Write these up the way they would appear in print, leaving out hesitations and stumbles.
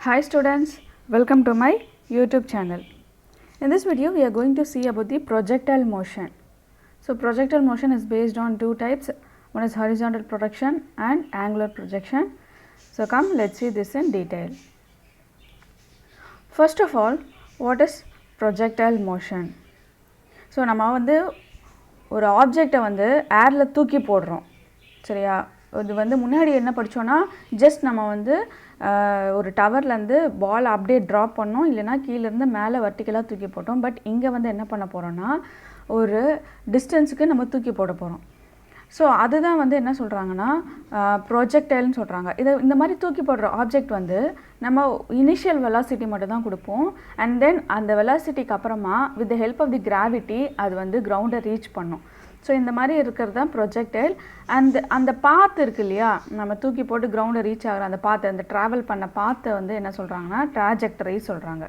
Hi students, welcome to my YouTube channel. In this video we are going to see about the projectile motion. So projectile motion is based on two types, one is horizontal projection and angular projection. So come, let's see this in detail. First of all, what is projectile motion? So நம்ம வந்து ஒரு ஆப்ஜெக்டை வந்து ஏரில் தூக்கி போடுறோம் சரியா. இது வந்து முன்னாடி என்ன படித்தோன்னா ஜஸ்ட் நம்ம வந்து ஒரு டவர்லேருந்து பால் அப்படியே ட்ராப் பண்ணோம், இல்லைனா கீழேருந்து மேலே வர்டிக்கலாக தூக்கி போட்டோம். பட் இங்கே வந்து என்ன பண்ண போகிறோன்னா ஒரு டிஸ்டன்ஸுக்கு நம்ம தூக்கி போட போகிறோம். ஸோ அதுதான் வந்து என்ன சொல்கிறாங்கன்னா ப்ரொஜெக்டைல்னு சொல்கிறாங்க. இதை இந்த மாதிரி தூக்கி போடுற ஆப்ஜெக்ட் வந்து நம்ம இனிஷியல் வெலாசிட்டி மட்டும் தான் கொடுப்போம். அண்ட் தென் அந்த வெலாசிட்டிக்கு அப்புறமா with the help of the gravity அது வந்து கிரவுண்டை ரீச் பண்ணும். ஸோ இந்த மாதிரி இருக்கிறது தான் ப்ரொஜெக்டைல். அந்த பாத் இருக்குது இல்லையா, நம்ம தூக்கி போட்டு கிரவுண்டை ரீச் ஆகிற அந்த பாத்தை, அந்த ட்ராவல் பண்ண பாத்தை வந்து என்ன சொல்கிறாங்கன்னா ட்ராஜெக்டரி சொல்கிறாங்க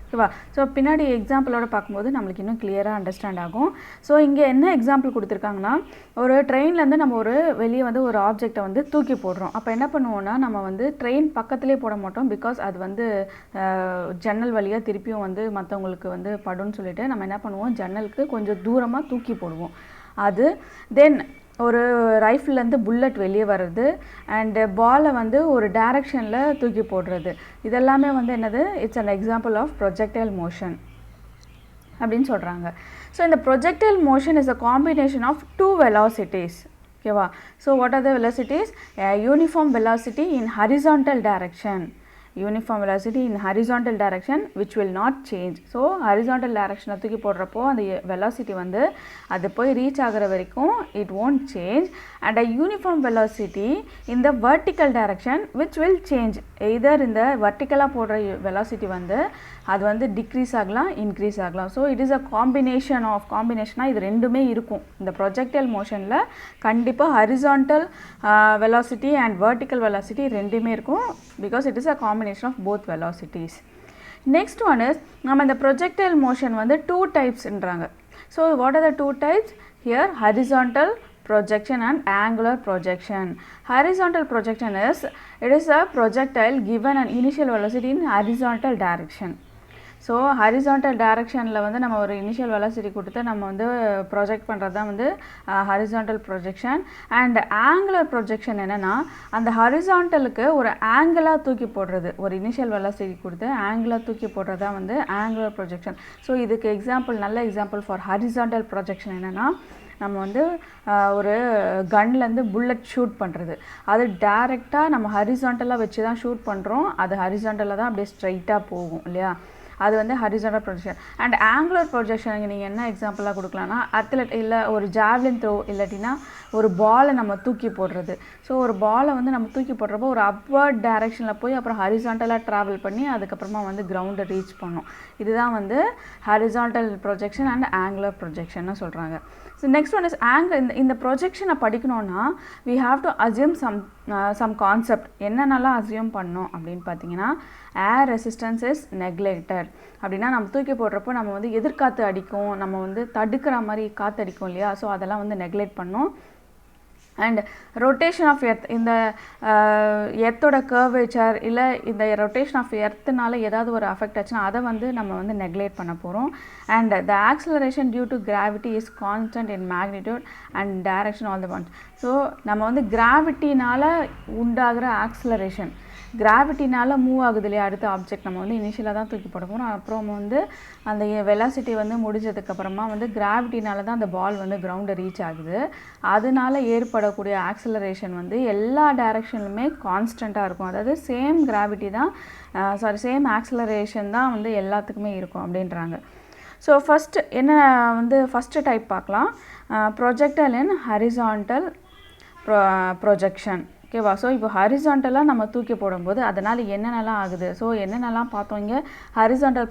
ஓகேவா. ஸோ பின்னாடி எக்ஸாம்பிளோட பார்க்கும்போது நம்மளுக்கு இன்னும் கிளியராக அண்டர்ஸ்டாண்ட் ஆகும். ஸோ இங்கே என்ன எக்ஸாம்பிள் கொடுத்துருக்காங்கன்னா, ஒரு ட்ரெயின்லேருந்து நம்ம ஒரு வெளியே வந்து ஒரு ஆப்ஜெக்டை வந்து தூக்கி போடுறோம். அப்போ என்ன பண்ணுவோன்னா, நம்ம வந்து ட்ரெயின் பக்கத்துலேயே போட மாட்டோம், பிகாஸ் அது வந்து ஜன்னல் வழியாக திருப்பியும் வந்து மற்றவங்களுக்கு வந்து படும்னு சொல்லிட்டு நம்ம என்ன பண்ணுவோம், ஜன்னலுக்கு கொஞ்சம் தூரமாக தூக்கி போடுவோம். அது தென் ஒரு ரைஃபிள்லேருந்து புல்லட் வெளியே வர்றது அண்டு பாலை வந்து ஒரு டைரக்ஷனில் தூக்கி போடுறது, இதெல்லாமே வந்து என்னது, it's an example of projectile motion அப்படின்னு சொல்கிறாங்க. ஸோ இந்த projectile motion is a combination of two velocities ஓகேவா. So what are the velocities? Uniform velocity in horizontal direction, uniform velocity in horizontal direction which will not change. So horizontal டைரக்ஷனை தூக்கி போடுறப்போ அந்த velocity வந்து அது போய் reach ஆகிற வரைக்கும் it won't change. And a uniform velocity in the vertical direction which will change. Either இந்த வெர்டிக்கலாக போடுற வெலாசிட்டி வந்து அது வந்து டிக்ரீஸ் ஆகலாம், இன்க்ரீஸ் ஆகலாம். ஸோ இட் இஸ் அ காம்பினேஷனாக இது ரெண்டுமே இருக்கும். இந்த ப்ரொஜெக்டைல் மோஷனில் கண்டிப்பாக horizontal velocity and vertical velocity ரெண்டுமே இருக்கும், because it is a combination of both velocities. Next one is நம்ம இந்த projectile motion வந்து two types ன்றாங்க. So what are the two types? Here horizontal projection and angular projection. Horizontal projection is, it is a projectile given an initial velocity in horizontal direction. So horizontal டைரக்ஷனில் வந்து நம்ம ஒரு initial velocity கொடுத்து நம்ம வந்து project பண்ணுறது தான் வந்து horizontal projection. And angular projection என்னென்னா, அந்த ஹரிசாண்டலுக்கு ஒரு ஆங்கிளாக தூக்கி போடுறது, ஒரு இனிஷியல் வெலாசிட்டி கொடுத்து ஆங்கிளாக தூக்கி போடுறது தான் வந்து ஆங்குலர் ப்ரொஜெக்ஷன். ஸோ இதுக்கு எக்ஸாம்பிள், நல்ல எக்ஸாம்பிள் ஃபார் ஹரிசாண்டல் ப்ரொஜெக்ஷன் என்னென்னா, நம்ம வந்து ஒரு கன்லேருந்து புல்லட் ஷூட் பண்ணுறது, அது டைரெக்டாக நம்ம ஹரிசாண்டலாக வச்சு தான் ஷூட் பண்ணுறோம், அது ஹரிசாண்டலாக தான் அப்படியே ஸ்ட்ரைட்டாக போகும் இல்லையா, அது வந்து ஹரிசாண்டல் ப்ரொஜெக்ஷன். அண்ட் ஆங்குலர் ப்ரொஜெக்ஷனுக்கு நீங்கள் என்ன எக்ஸாம்பிளாக கொடுக்கலான்னா, அத்லெட் இல்லை ஒரு ஜாவ்லின் த்ரோ, இல்லாட்டினா ஒரு பாலை நம்ம தூக்கி போடுறது. ஸோ ஒரு பாலை வந்து நம்ம தூக்கி போடுறப்போ ஒரு அப்வர்ட் டைரக்ஷனில் போய் அப்புறம் ஹரிசாண்டலாக ட்ராவல் பண்ணி அதுக்கப்புறமா வந்து கிரவுண்டை ரீச் பண்ணும். இதுதான் வந்து ஹரிசாண்டல் ப்ரொஜெக்ஷன் அண்ட் ஆங்குலர் ப்ரொஜெக்ஷன்னு சொல்கிறாங்க. ஸோ நெக்ஸ்ட் ஒன் இஸ் இந்த ப்ரொஜெக்ஷனை படிக்கணுன்னா we have to assume some concept. என்னென்னலாம் அசியூம் பண்ணோம் அப்படின்னு பார்த்தீங்கன்னா, ஏர் ரெசிஸ்டன்ஸ் இஸ் நெக்லெக்டட். அப்படின்னா நம்ம தூக்கி போடுறப்போ நம்ம வந்து எதிர்காற்று அடிக்கும், நம்ம வந்து தடுக்கிற மாதிரி காற்று அடிக்கும் இல்லையா, ஸோ அதெல்லாம் வந்து நெக்லெக்ட் பண்ணோம். அண்ட் ரொட்டேஷன் ஆஃப் எர்த், இந்த எர்த்தோட கர்வேச்சர் இல்லை இந்த ரொட்டேஷன் ஆஃப் எர்த்துனால ஏதாவது ஒரு அஃபெக்ட் ஆச்சுன்னா அதை வந்து நம்ம வந்து நெக்லெக்ட் பண்ண போகிறோம். And the acceleration due to gravity is constant in magnitude and direction all the ones. So நம்ம வந்து கிராவிட்டினால் உண்டாகிற ஆக்சலரேஷன், கிராவிட்டினால் மூவ் ஆகுது இல்லையா அடுத்த ஆப்ஜெக்ட், நம்ம வந்து இனிஷியலாக தான் தூக்கி போட போகிறோம், அப்புறம் வந்து அந்த வெலாசிட்டி வந்து முடிஞ்சதுக்கப்புறமா வந்து கிராவிட்டினால தான் அந்த பால் வந்து கிரவுண்டை ரீச் ஆகுது. அதனால ஏற்படக்கூடிய ஆக்சலரேஷன் வந்து எல்லா டைரக்ஷன்லுமே கான்ஸ்டண்ட்டாக இருக்கும். அதாவது சேம் கிராவிட்டி தான், சேம் ஆக்சலரேஷன் தான் வந்து எல்லாத்துக்குமே இருக்கும் அப்படின்றாங்க. ஸோ ஃபஸ்ட்டு என்ன வந்து ஃபஸ்ட்டு டைப் பார்க்கலாம், ப்ரொஜெக்டைல் இன் ஹரிசாண்டல் ப்ரொஜெக்ஷன் ஓகேவா. ஸோ இப்போ ஹரிசாண்டலாக நம்ம தூக்கி போடும்போது அதனால் என்னென்னலாம் ஆகுது, ஸோ என்னென்னலாம் பார்த்தோம் இங்கே. ஹரிசாண்டல்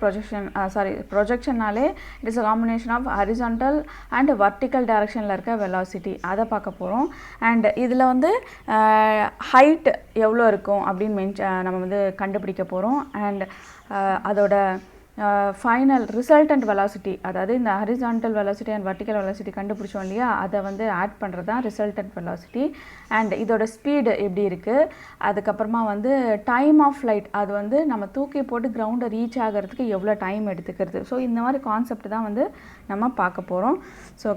ப்ரொஜெக்ஷன்னாலே it is a combination of horizontal and vertical டைரக்ஷனில் இருக்க வெலாசிட்டி, அதை பார்க்க போகிறோம். அண்ட் இதில் வந்து ஹைட் எவ்வளோ இருக்கும் அப்படின்னு நம்ம வந்து கண்டுபிடிக்க போகிறோம். அண்ட் அதோட ஃபைனல் ரிசல்டன்ட் வெலாசிட்டி, அதாவது இந்த horizontal velocity and vertical velocity கண்டுபிடிச்சோம் இல்லையா, அதை வந்து ஆட் பண்ணுறது தான் ரிசல்டன்ட் வெலாசிட்டி. அண்ட் இதோட ஸ்பீடு எப்படி இருக்குது, அதுக்கப்புறமா வந்து டைம் ஆஃப் ஃப்ளைட், அது வந்து நம்ம தூக்கி போட்டு கிரவுண்டை ரீச் ஆகிறதுக்கு எவ்வளோ டைம் எடுத்துக்கிறது. ஸோ இந்த மாதிரி கான்செப்ட் தான் வந்து நம்ம பார்க்க போகிறோம். So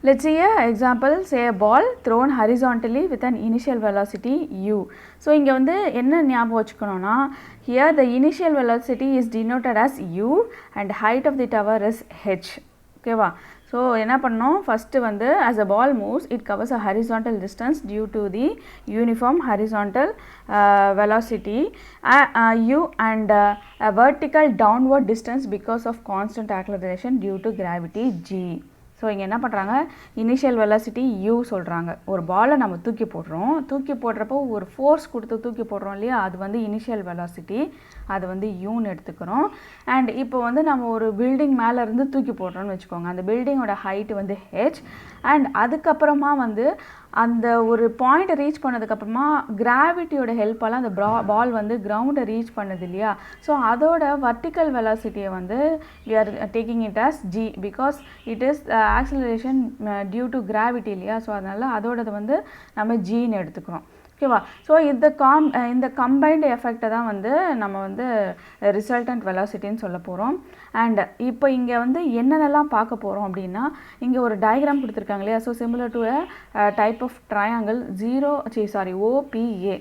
let's see an example. Say a ball thrown horizontally with an initial velocity u. So இங்கே வந்து என்ன ஞாபகம் வச்சுக்கணும்னா, here the initial velocity is denoted as u and height of the tower is h. ஓகேவா? So என்ன பண்ணோம், first வந்து as a ball moves it covers a horizontal distance due to the uniform horizontal velocity u and a vertical downward distance because of constant acceleration due to gravity g. So இங்கே என்ன பண்ணுறாங்க, initial velocity you சொல்கிறாங்க. ஒரு பாலை நம்ம தூக்கி போடுறோம், தூக்கி போடுறப்போ ஒரு ஃபோர்ஸ் கொடுத்து தூக்கி போடுறோம் இல்லையா, அது வந்து இனிஷியல் வெலாசிட்டி, அது வந்து யூன்னு எடுத்துக்கிறோம். அண்ட் இப்போ வந்து நம்ம ஒரு பில்டிங் மேலேருந்து தூக்கி போடுறோன்னு வச்சுக்கோங்க, அந்த பில்டிங்கோட ஹைட் வந்து ஹெச். அண்ட் அதுக்கப்புறமா வந்து அந்த ஒரு பாயிண்ட்டை ரீச் பண்ணதுக்கப்புறமா கிராவிட்டியோட ஹெல்ப்பால் அந்த பால் வந்து கிரவுண்டை ரீச் பண்ணுது இல்லையா, ஸோ அதோட வர்டிக்கல் வெலாசிட்டியை வந்து we are taking it as g because it is acceleration due to gravity இல்லையா, ஸோ அதனால் அதோடது வந்து நம்ம ஜின்னு எடுத்துக்கிறோம். ஓகேவா? ஸோ இந்த கம்பைன்டு எஃபெக்டை தான் வந்து நம்ம வந்து ரிசல்டன்ட் வெலாசிட்டின்னு சொல்ல போகிறோம். அண்ட் இப்போ இங்கே வந்து என்னென்னலாம் பார்க்க போகிறோம் அப்படின்னா, இங்கே ஒரு டயக்ராம் கொடுத்துருக்காங்க இல்லையா, so similar to type of triangle OPA.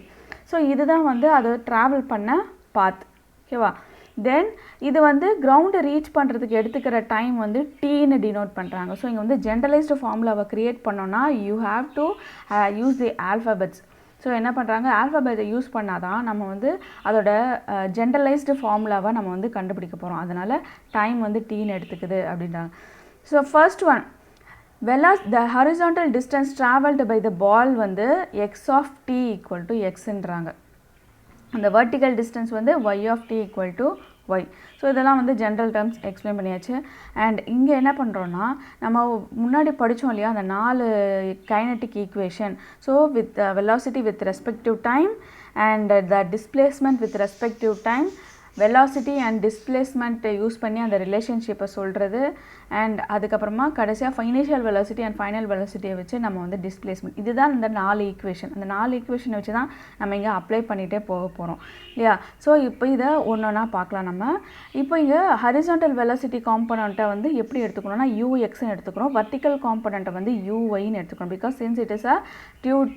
So இதுதான் வந்து அது ட்ராவல் பண்ண பாத். ஓகேவா? தென் இது வந்து கிரவுண்டை ரீச் பண்ணுறதுக்கு எடுத்துக்கிற டைம் வந்து டீன்னு டினோட் பண்ணுறாங்க. ஸோ இங்கே வந்து ஜென்ரலைஸ்டு ஃபார்முலாவை க்ரியேட் பண்ணோன்னா you have to use the alphabets. So என்ன பண்ணுறாங்க, ஆல்ஃபபெட்டை யூஸ் பண்ணால் தான் நம்ம வந்து அதோட ஜென்ரலைஸ்டு ஃபார்முலாவை நம்ம வந்து கண்டுபிடிக்க போகிறோம். அதனால் டைம் வந்து டீன்னு எடுத்துக்குது அப்படின்றாங்க. So first one, the horizontal distance traveled by the ball வந்து x of t equal to xன்றாங்க. அந்த vertical distance வந்து y of t equal to y. So இதெல்லாம் வந்து ஜென்ரல் டேர்ம்ஸ் எக்ஸ்பிளைன் பண்ணியாச்சு. அண்ட் இங்கே என்ன பண்ணுறோன்னா, நம்ம முன்னாடி படித்தோம் இல்லையா அந்த 4 kinetic equation. So with velocity with respective time and the displacement with respective time, velocity and டிஸ்பிளேஸ்மெண்ட்டை யூஸ் பண்ணி அந்த ரிலேஷன்ஷிப்பை சொல்கிறது. அண்ட் அதுக்கப்புறமா கடைசியாக இனிஷியல் வெலாசிட்டி அண்ட் ஃபைனல் வெலாசிட்டியை வச்சு நம்ம வந்து டிஸ்பிளேஸ்மெண்ட், இதுதான் இந்த 4 ஈக்குவேஷன். அந்த 4 ஈக்குவேஷனை வச்சு தான் நம்ம இங்கே அப்ளை பண்ணிகிட்டே போக போகிறோம் இல்லையா. ஸோ இப்போ இதை ஒன்று ஒன்றா பார்க்கலாம். நம்ம இப்போ இங்கே ஹரிசான்டல் வெலாசிட்டி காம்பனண்ட்டை வந்து எப்படி எடுத்துக்கணும்னா யூஎக்ஸ்ன்னு எடுத்துக்கிறோம், வர்டிக்கல் காம்பனண்ட்டை வந்து யூஒய்ன்னு எடுத்துக்கணும். Because since it is a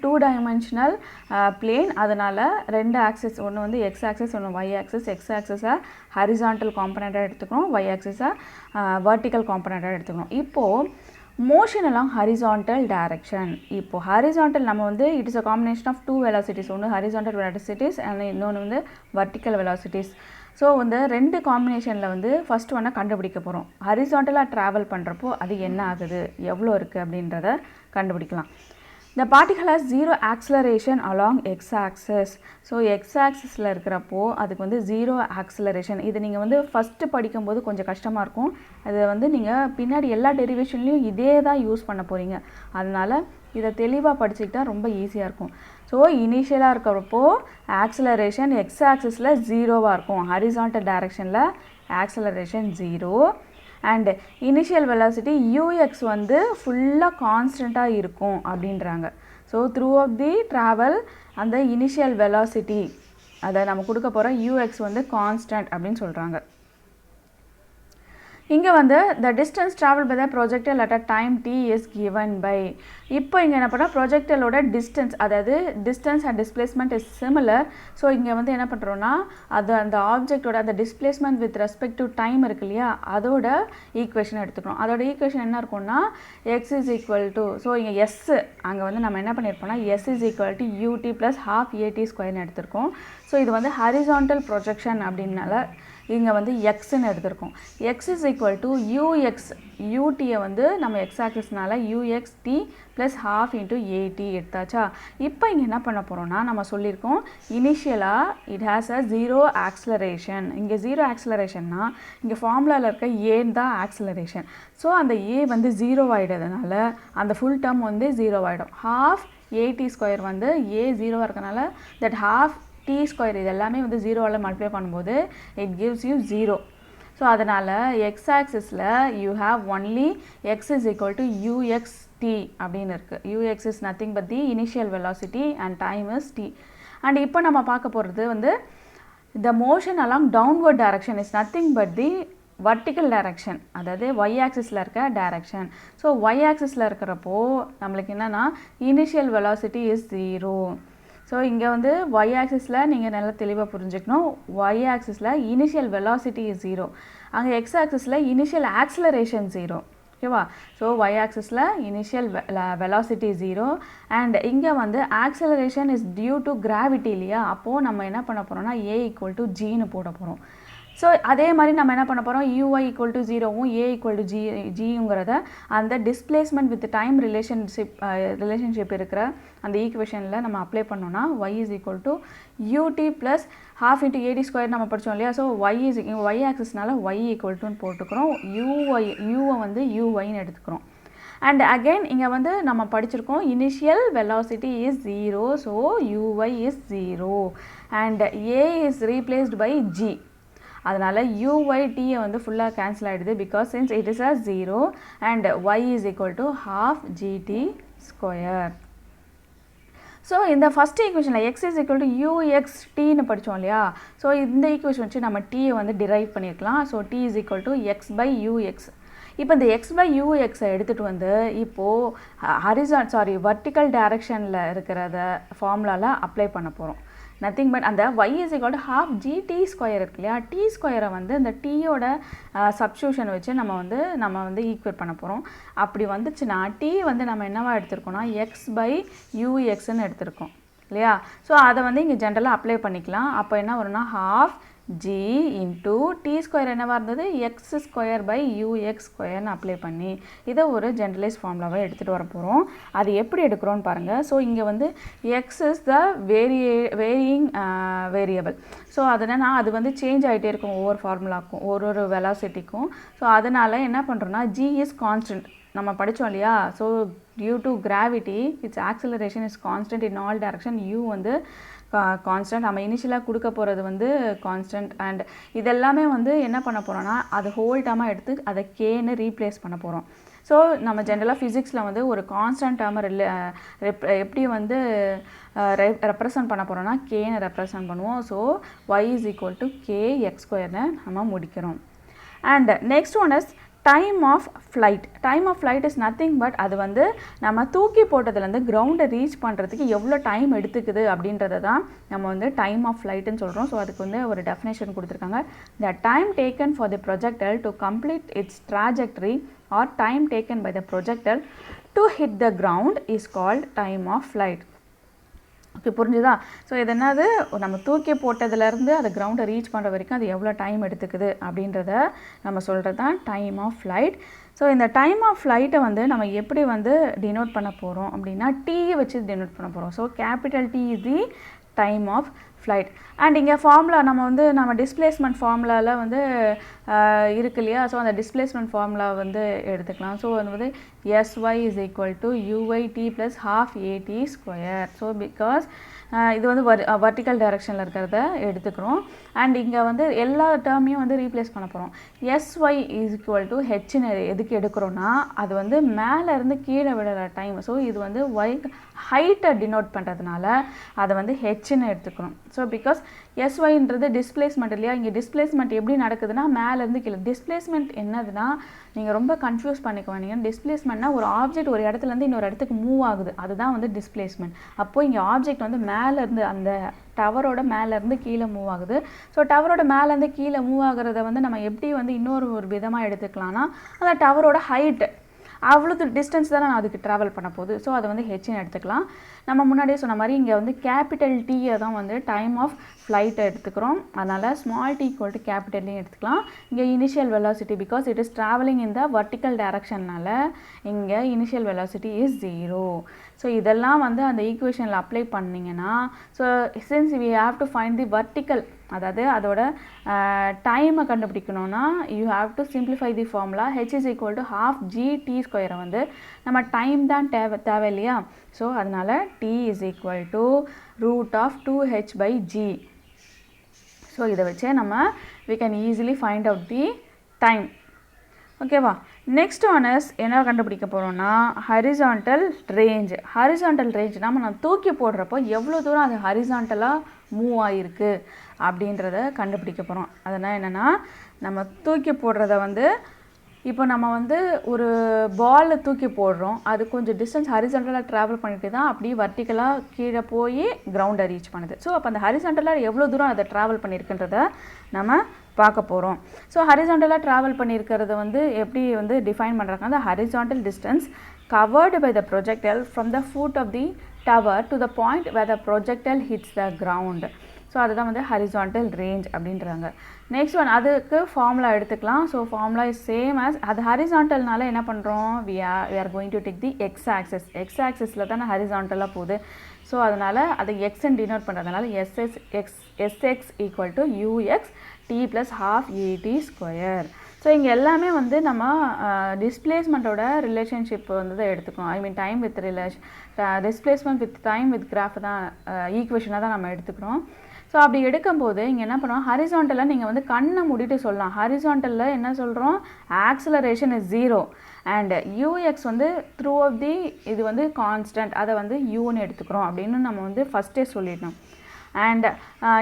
two dimensional plane, அதனால் 2 ஆக்சிஸ், ஒன்று வந்து எக்ஸ் ஆக்சிஸ், ஒன்று ஒய் ஆக்சிஸ். எக்ஸ் ஆக்சிஸை ஹரிசான்டல் காம்பனண்ட்டாக எடுத்துக்கணும், ஒய் ஆக்சிஸை வர்டிக்கல் காம்பனண்ட்டாக எடுத்துக்கணும். இப்போது மோஷன் அலாங் ஹரிசான்டல் டைரக்ஷன். இப்போது ஹரிசான்டல் நம்ம வந்து it is a combination of 2 velocities, ஒன்று ஹரிசான்டல் வெலாசிட்டிஸ் அண்ட் இன்னொன்று வந்து வர்டிக்கல் வெலாசிட்டிஸ். ஸோ வந்து 2 காம்பினேஷனில் வந்து ஃபஸ்ட் ஒன்றை கண்டுபிடிக்க போகிறோம். ஹரிசான்டலாக ட்ராவல் பண்ணுறப்போ அது என்ன ஆகுது, எவ்வளோ இருக்குது அப்படின்றத கண்டுபிடிக்கலாம். The particle has 0 acceleration along x-axis. So x-axisல இருக்கிறப்போ அதுக்கு வந்து 0 acceleration. இது நீங்கள் வந்து ஃபஸ்ட்டு படிக்கும்போது கொஞ்சம் கஷ்டமாக இருக்கும். அது வந்து நீங்கள் பின்னாடி எல்லா டெரிவேஷன்லேயும் இதே தான் யூஸ் பண்ண போகிறீங்க. அதனால் இதை தெளிவாக படிச்சுக்கிட்டா ரொம்ப ஈஸியாக இருக்கும். ஸோ இனிஷியலாக இருக்கிறப்போ ஆக்சலரேஷன் x-axisல 0வாக இருக்கும், ஹரிசான்டல் டைரக்ஷனில் acceleration 0. And initial velocity u x வந்து ஃபுல்லாக கான்ஸ்டண்ட்டாக இருக்கும் அப்படின்றாங்க. So through of the travel அந்த இனிஷியல் வெலாசிட்டி அதை நம்ம கொடுக்க போகிற யூஎக்ஸ் வந்து கான்ஸ்டன்ட் அப்படின்னு சொல்கிறாங்க. இங்கே வந்து the distance traveled by the projectile at a time t is given by. இப்போ இங்கே என்ன பண்ணால் ப்ரொஜெக்டலோட டிஸ்டன்ஸ், அதாவது distance and displacement is similar. So இங்கே வந்து என்ன பண்ணுறோன்னா அது அந்த ஆப்ஜெக்டோட அந்த displacement with respect to time இருக்கு இல்லையா, அதோட ஈக்குவேஷன் எடுத்துக்கிறோம். அதோட ஈக்குவேஷன் என்ன இருக்கும்னா x is equal to, so இங்கே எஸ் அங்கே வந்து நம்ம என்ன பண்ணியிருப்போம்னா s is equal to u t plus ½ a t ஸ்கொயர்னு எடுத்திருக்கோம். ஸோ இது வந்து ஹரிசான்டல் ப்ரொஜெக்ஷன் அப்படின்னால இங்கே வந்து எக்ஸ்ன்னு எடுத்திருக்கோம். X is equal to u x, யூடியை வந்து நம்ம எக்ஸ் ஆக்சிஸ்னால யூஎக்ஸ்டி ப்ளஸ் ½ இன்ட்டு ஏடி எடுத்தாச்சா. இப்போ இங்கே என்ன பண்ண போகிறோம்னா நம்ம சொல்லியிருக்கோம் இனிஷியலாக இட் ஹேஸ் அ 0 ஆக்சலரேஷன். இங்கே 0 ஆக்சலரேஷன்னா இங்கே ஃபார்முலாவில் இருக்க ஏன் தான் ஆக்சலரேஷன். ஸோ அந்த ஏ வந்து 0 ஆகிடுறதுனால அந்த ஃபுல் டேர்ம் வந்து 0 ஆகிடும். ½ ஏடி ஸ்கொயர் வந்து ஏ 0 இருக்கனால தட் ½ டி ஸ்கொயர் இது எல்லாமே வந்து ஜீரோவால் மல்டிப்ளை பண்ணும்போது இட் கிவ்ஸ் யூ 0. ஸோ அதனால் எக்ஸ் ஆக்சிஸில் you have only x is equal to u x t அப்படின்னு இருக்குது. U x is nothing but the initial velocity and time is t. And இப்போ நம்ம பார்க்க போகிறது வந்து the motion along downward direction is nothing but the vertical direction, அதாவது y axisல இருக்க direction. So y axisல இருக்கிறப்போ நம்மளுக்கு என்னன்னா initial velocity is 0. ஸோ இங்கே வந்து y axisல நீங்கள் நல்லா தெளிவாக புரிஞ்சுக்கணும். y axisல initial velocity is 0. அங்கே x axisல initial acceleration 0. ஓகேவா? ஸோ y ஆக்சிஸில் இனிஷியல் வெலாசிட்டி 0 அண்ட் இங்கே வந்து acceleration is due to gravity இல்லையா? அப்போது நம்ம என்ன பண்ண போகிறோம்னா a ஈக்குவல் டு ஜின்னு போட போகிறோம். ஸோ அதே மாதிரி நம்ம என்ன பண்ண போகிறோம், யூஐ ஈக்குவல் டு 0வும் a ஈக்குவல் டு ஜிங்கிறத அந்த டிஸ்பிளேஸ்மெண்ட் வித் டைம் ரிலேஷன்ஷிப் இருக்கிற அந்த ஈக்குவேஷனில் நம்ம அப்ளை பண்ணோன்னா y is equal to ut plus half into AD square நம்ம படித்தோம் இல்லையா? ஸோ y ஆக்சிஸ்னால y ஈக்குவல் டுன்னு போட்டுக்கிறோம், யூவை வந்து யூஐன்னு எடுத்துக்கிறோம். அண்ட் அகெயின் இங்கே வந்து நம்ம படிச்சிருக்கோம் initial velocity is 0, so u i is 0 and a is replaced by g. அதனால் யூஐடியை வந்து ஃபுல்லாக கேன்சல் ஆகிடுது because since it is a 0 and y is equal to half gt square. So இந்த ஃபஸ்ட் ஈக்குவேஷனில் x இஸ் ஈக்குவல் டு யூஎக்ஸ்டின்னு படித்தோம் இல்லையா? ஸோ இந்த ஈக்குவேஷன் வச்சு நம்ம டீயை வந்து டிரைவ் பண்ணியிருக்கலாம். So t is equal to x by u x. இப்போ இந்த x பை யூஎக்ஸை எடுத்துகிட்டு வந்து இப்போது வர்டிக்கல் டைரக்ஷனில் இருக்கிறத ஃபார்முலாவில் அப்ளை பண்ண போகிறோம். நத்திங் பட் அந்த y is equal to half gt square இருக்கு இல்லையா? டி ஸ்கொயரை வந்து இந்த டீயோட சப்ஸ்டியூஷன் வச்சு நம்ம வந்து ஈக்குவேட் பண்ண போகிறோம். அப்படி வந்துச்சுன்னா டி வந்து நம்ம என்னவா எடுத்திருக்கோம்னா எக்ஸ் பை யூஎக்ஸ்ன்னு எடுத்திருக்கோம் இல்லையா? ஸோ அதை வந்து இங்கே ஜென்ரலாக அப்ளை பண்ணிக்கலாம். அப்போ என்ன வரும்னா half g into t square என்னவாக இருந்தது எக்ஸ் ஸ்கொயர் பை யூஎக்ஸ் ஸ்கொயர்னு அப்ளை பண்ணி இதை ஒரு ஜென்ரலைஸ் ஃபார்முலாவை எடுத்துகிட்டு வர போகிறோம். அது எப்படி எடுக்கிறோன்னு பாருங்கள். ஸோ இங்கே வந்து X is the varying variable. So அதனால் அது வந்து சேஞ்ச் ஆகிட்டே இருக்கும் ஒவ்வொரு ஃபார்முலாக்கும் ஒரு வெலாசிட்டிக்கும். ஸோ அதனால் என்ன பண்ணுறோன்னா g இஸ் கான்ஸ்டன்ட் நம்ம படித்தோம் இல்லையா? So due to gravity its acceleration is constant in all direction. U வந்து கான்ஸ்டன்ட், நம்ம இனிஷியலாக கொடுக்க போகிறது வந்து கான்ஸ்டன்ட் அண்ட் இதெல்லாமே வந்து என்ன பண்ண போகிறோன்னா அது ஹோல் டேர்மாக எடுத்து அதை கேன்னு ரீப்ளேஸ் பண்ண போகிறோம். ஸோ நம்ம ஜென்ரலாக ஃபிசிக்ஸில் வந்து ஒரு கான்ஸ்டன்ட் டேர்மை எப்படி வந்து ரெப்ரசன்ட் பண்ண போகிறோன்னா கேன்னு ரெப்ரசன்ட் பண்ணுவோம். So y is equal to k x ஸ்கொயர்னு நம்ம முடிக்கிறோம். And next one is time of flight. Time of flight is nothing but அது வந்து நம்ம தூக்கி போட்டதுலேருந்து கிரவுண்டை ரீச் பண்ணுறதுக்கு எவ்வளோ டைம் எடுத்துக்குது அப்படின்றத தான் நம்ம வந்து டைம் ஆஃப் ஃப்ளைட்டுன்னு சொல்கிறோம். ஸோ அதுக்கு வந்து ஒரு டெஃபினேஷன் கொடுத்துருக்காங்க. The time taken for the projectile to complete its trajectory or time taken by the projectile to hit the ground is called time of flight. Okay, புரிஞ்சுதா? ஸோ இது என்னது, நம்ம தூக்கி போட்டதுலேருந்து அதை கிரவுண்டை ரீச் பண்ணுற வரைக்கும் அது எவ்வளோ டைம் எடுத்துக்குது அப்படின்றத நம்ம சொல்கிறது தான் டைம் ஆஃப் ஃப்ளைட். ஸோ இந்த டைம் ஆஃப் ஃப்ளைட்டை வந்து நம்ம எப்படி வந்து டினோட் பண்ண போகிறோம் அப்படின்னா டீயை வச்சு டினோட் பண்ண போகிறோம். So capital t is the time of flight. And இங்கே ஃபார்முலா நம்ம டிஸ்பிளேஸ்மெண்ட் ஃபார்முலாவில் வந்து இருக்கு இல்லையா? ஸோ அந்த டிஸ்பிளேஸ்மெண்ட் ஃபார்முலா வந்து எடுத்துக்கலாம். ஸோ அது வந்து SY is equal to UID plus half AT square. So because இது வந்து வர்டிக்கல் டைரக்ஷனில் இருக்கிறத எடுத்துக்கிறோம். அண்ட் இங்கே வந்து எல்லா டேர்மையும் வந்து ரீப்ளேஸ் பண்ண போகிறோம். எஸ்ஒய் இஸ் ஈக்குவல் டு ஹெச்னு எதுக்கு எடுக்கிறோன்னா அது வந்து மேலேருந்து கீழே விடுற டைம். ஸோ இது வந்து ஒய் ஹைட்டை டினோட் பண்ணுறதுனால அதை வந்து ஹெச்னு எடுத்துக்கணும். ஸோ பிகாஸ் எஸ்ஒய்ன்றது டிஸ்பிளேஸ்மெண்ட் இல்லையா? இங்கே டிஸ்பிளேஸ்மெண்ட் எப்படி நடக்குதுன்னா மேலேருந்து கீழே. டிஸ்பிளேஸ்மெண்ட் என்னதுன்னா நீங்கள் ரொம்ப கன்ஃபியூஸ் பண்ணிக்க வேண்டிய, டிஸ்பிளேஸ்மெண்ட்னா ஒரு ஆப்ஜெக்ட் ஒரு இடத்துலேருந்து இன்னொரு இடத்துக்கு மூவ் ஆகுது, அதுதான் வந்து டிஸ்பிளேஸ்மெண்ட். அப்போது இங்கே ஆப்ஜெக்ட் வந்து மேலேருந்து அந்த டவரோட மேலேருந்து கீழே மூவ் ஆகுது. ஸோ டவரோட மேலேருந்து கீழே மூவ் ஆகுறத வந்து நம்ம எப்படி வந்து இன்னொரு விதமாக எடுத்துக்கலாம்னா அந்த டவரோட ஹைட்டு அவ்வளோ டிஸ்டன்ஸ் தானே நான் அதுக்கு ட்ராவல் பண்ண போகுது. ஸோ அதை வந்து ஹெச்னு எடுத்துக்கலாம். நம்ம முன்னாடியே சொன்ன மாதிரி இங்கே வந்து கேபிட்டல் டீயை தான் வந்து டைம் ஆஃப் ஃப்ளைட்டை எடுத்துக்கிறோம். அதனால் ஸ்மால் டி ஈக்குவல் டு கேபிட்டல்லையும் எடுத்துக்கலாம். இங்கே initial velocity because it is travelling in the vertical டைரக்ஷன்னால இங்கே இனிஷியல் வெலாசிட்டி இஸ் 0. ஸோ இதெல்லாம் வந்து அந்த ஈக்குவேஷனில் அப்ளை பண்ணிங்கன்னா so since we have to find the vertical, அதாவது அதோட டைமை கண்டுபிடிக்கணும்னா you have to simplify the formula. H is equal to half GT ஸ்கொயரை வந்து நம்ம டைம் தான் தேவை இல்லையா? ஸோ அதனால் t is equal to root of 2h by g. So இதை வச்சே நம்ம we can easily find out the time. ஓகேவா? நெக்ஸ்ட் ஒன் இஸ் என்ன கண்டுபிடிக்க போகிறோம்னா ஹரிசாண்டல் ரேஞ்ச். ஹரிசாண்டல் ரேஞ்ச் நம்ம தூக்கி போடுறப்போ எவ்வளோ தூரம் அது ஹரிசாண்டலாக மூவ் ஆகிருக்கு அப்படின்றத கண்டுபிடிக்க போகிறோம். அதனால் என்னென்னா நம்ம தூக்கி போடுறத வந்து இப்போ நம்ம வந்து ஒரு பாலில் தூக்கி போடுறோம், அது கொஞ்சம் டிஸ்டன்ஸ் ஹரிசாண்டலாக ட்ராவல் பண்ணிட்டு தான் அப்படியே வர்டிக்கலாக கீழே போய் கிரவுண்டை ரீச் பண்ணுது. ஸோ அப்போ அந்த ஹரிசாண்டலாக எவ்வளோ தூரம் அதை ட்ராவல் பண்ணியிருக்குன்றத நம்ம பார்க்க போகிறோம். ஸோ ஹரிசாண்டலாக ட்ராவல் பண்ணியிருக்கிறத வந்து எப்படி வந்து டிஃபைன் பண்ணுறாங்க, அந்த horizontal distance covered by the projectile from the foot of the tower to the point where the projectile hits the ground. So அதுதான் வந்து ஹரிசாண்டல் ரேஞ்ச் அப்படின்றாங்க. நெக்ஸ்ட் ஒன் அதுக்கு ஃபார்முலா எடுத்துக்கலாம். So formula is same as அது ஹரிசாண்டல்னால என்ன பண்ணுறோம், we are going to take the x axis. X ஆக்சிஸில் தானே ஹரிசாண்டலாக போகுது. ஸோ அதனால் அதை எக்ஸ்ன்னு டினோட் பண்ணுறதுனால s x equal to u x t plus half a t square. So இங்கே எல்லாமே வந்து நம்ம டிஸ்பிளேஸ்மெண்ட்டோட ரிலேஷன்ஷிப் வந்து தான் எடுத்துக்கணும். I mean time with displacement with time with graph தான் ஈக்குவேஷனாக தான் நம்ம எடுத்துக்கிறோம். ஸோ அப்படி எடுக்கும்போது இங்கே என்ன பண்ணுவோம், ஹரிசாண்டலில் நீங்கள் வந்து கண்ணை மூடிட்டு சொல்லலாம். ஹரிசாண்டலில் என்ன சொல்கிறோம், ஆக்சலரேஷன் இஸ் 0 அண்ட் யூஎக்ஸ் வந்து த்ரூ ஆஃப் தி இது வந்து கான்ஸ்டன்ட், அதை வந்து யூன்னு எடுத்துக்கிறோம் அப்படின்னு நம்ம வந்து ஃபஸ்ட்டே சொல்லிடணும். அண்ட்